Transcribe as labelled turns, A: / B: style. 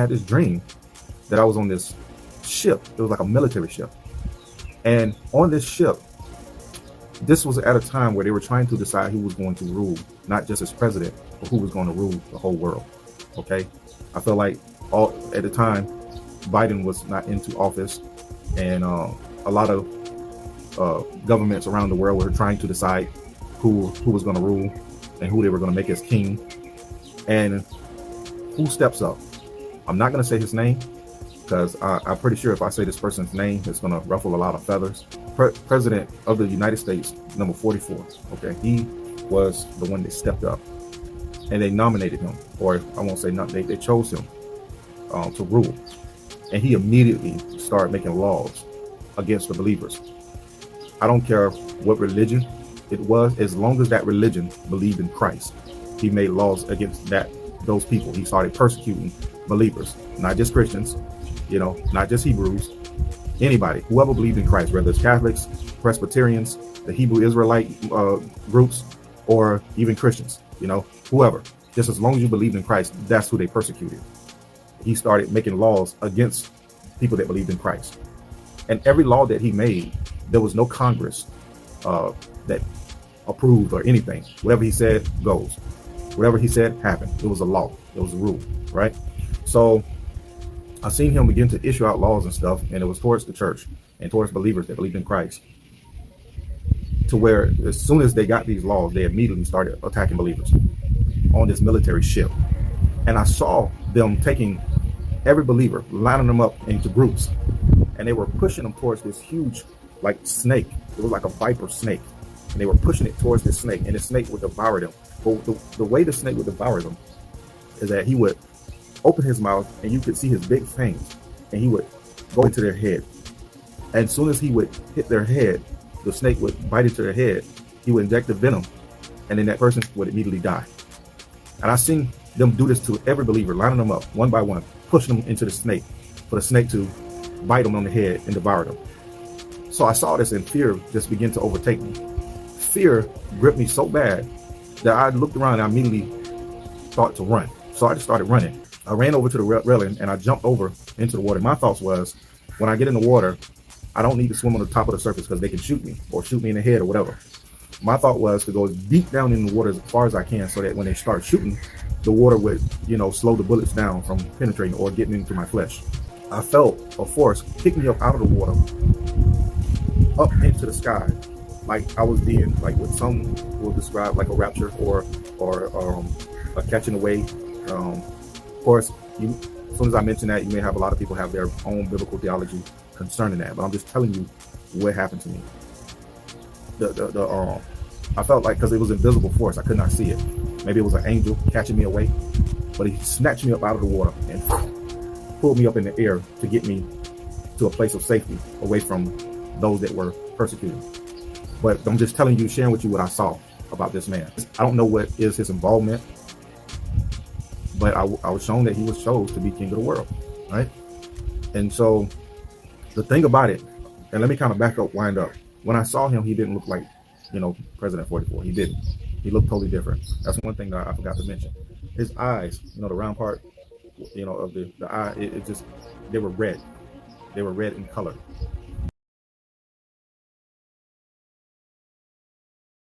A: had this dream that I was on this ship. It was like a military ship. And on this ship, this was at a time where they were trying to decide who was going to rule, not just as president, but who was going to rule the whole world. Okay. I feel like at the time, Biden was not into office, and a lot of governments around the world were trying to decide who was going to rule and who they were going to make as king. And who steps up? I'm not going to say his name, because I'm pretty sure if I say this person's name, it's going to ruffle a lot of feathers. President of the United States, number 44. Okay, he was the one that stepped up, and they nominated him, or I won't say nothing. They chose him to rule, and he immediately started making laws against the believers. I don't care what religion it was, as long as that religion believed in Christ. He made laws against those people. He started persecuting believers, not just Christians, not just Hebrews, anybody, whoever believed in Christ, whether it's Catholics, Presbyterians, the Hebrew Israelite groups, or even Christians, whoever. Just as long as you believed in Christ, that's who they persecuted. He started making laws against people that believed in Christ. And every law that he made, there was no Congress that approved or anything. Whatever he said goes. Whatever he said happened. It was a law. It was a rule, right? So I seen him begin to issue out laws and stuff, and it was towards the church and towards believers that believed in Christ, to where as soon as they got these laws, they immediately started attacking believers on this military ship. And I saw them taking every believer, lining them up into groups, and they were pushing them towards this huge, like, snake. It was like a viper snake, and they were pushing it towards this snake, and the snake would devour them. But the way the snake would devour them is that he would open his mouth, and you could see his big fangs, and he would go into their head. And as soon as he would hit their head, the snake would bite into their head. He would inject the venom, and then that person would immediately die. And I seen them do this to every believer, lining them up one by one, pushing them into the snake, for the snake to bite them on the head and devour them. So I saw this, and fear just began to overtake me. Fear gripped me so bad that I looked around and I immediately thought to run. So I just started running. I ran over to the railing and I jumped over into the water. My thoughts was, when I get in the water, I don't need to swim on the top of the surface because they can shoot me or shoot me in the head or whatever. My thought was to go deep down in the water as far as I can, so that when they start shooting, the water would, slow the bullets down from penetrating or getting into my flesh. I felt a force pick me up out of the water, up into the sky, like I was being, like what some will describe like a rapture or a catching away. Of course, as soon as I mention that, you may have a lot of people have their own biblical theology concerning that, but I'm just telling you what happened to me. I felt like, because it was invisible force, I could not see it. Maybe it was an angel catching me away, but he snatched me up out of the water and pulled me up in the air to get me to a place of safety, away from those that were persecuting. But I'm just telling you, sharing with you what I saw about this man. I don't know what is his involvement, but I was shown that he was chosen to be king of the world, right? And so the thing about it, and let me kind of back up, wind up. When I saw him, he didn't look like, President 44. He didn't. He looked totally different. That's one thing that I forgot to mention. His eyes, the round part, of the eye, it just, they were red. They were red in color.